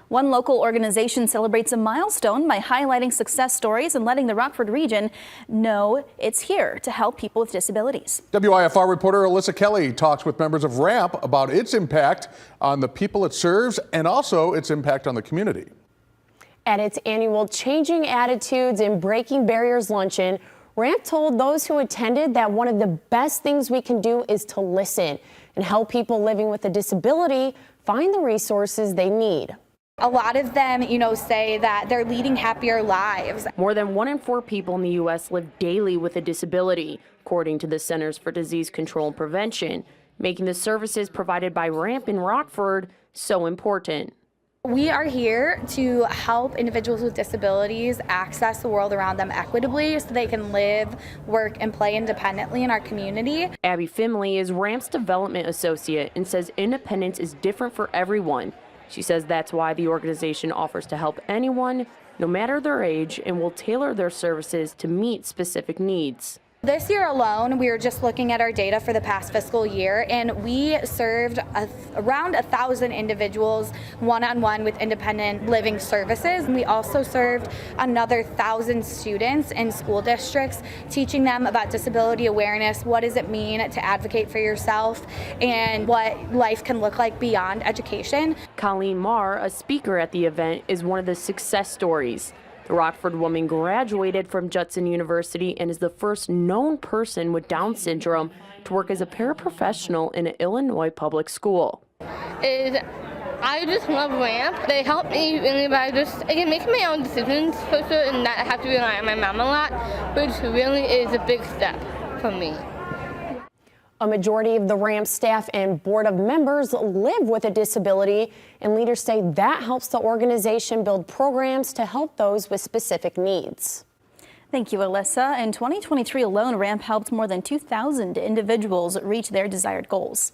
One local organization celebrates a milestone by highlighting success stories and letting the Rockford region know it's here to help people with disabilities. WIFR reporter Alyssa Kelly talks with members of RAMP about its impact on the people it serves and also its impact on the community. At its annual Changing Attitudes and Breaking Barriers luncheon, RAMP told those who attended that one of the best things we can do is to listen and help people living with a disability find the resources they need. A lot of them, say that they're leading happier lives. More than 1 in 4 people in the U.S. live daily with a disability, according to the Centers for Disease Control and Prevention, making the services provided by RAMP in Rockford so important. We are here to help individuals with disabilities access the world around them equitably so they can live, work, and play independently in our community. Abby Finley is RAMP's development associate and says independence is different for everyone. She says that's why the organization offers to help anyone, no matter their age, and will tailor their services to meet specific needs. This year alone, we were just looking at our data for the past fiscal year, and we served around 1,000 individuals one-on-one with independent living services. We also served another 1,000 students in school districts, teaching them about disability awareness, what does it mean to advocate for yourself, and what life can look like beyond education. Colleen Marr, a speaker at the event, is one of the success stories. The Rockford woman graduated from Judson University and is the first known person with Down syndrome to work as a paraprofessional in an Illinois public school. I just love RAMP. They help me really by I can make my own decisions for sure and not have to rely on my mom a lot, which really is a big step for me. A majority of the RAMP staff and board of members live with a disability, and leaders say that helps the organization build programs to help those with specific needs. Thank you, Alyssa. In 2023 alone, RAMP helped more than 2,000 individuals reach their desired goals.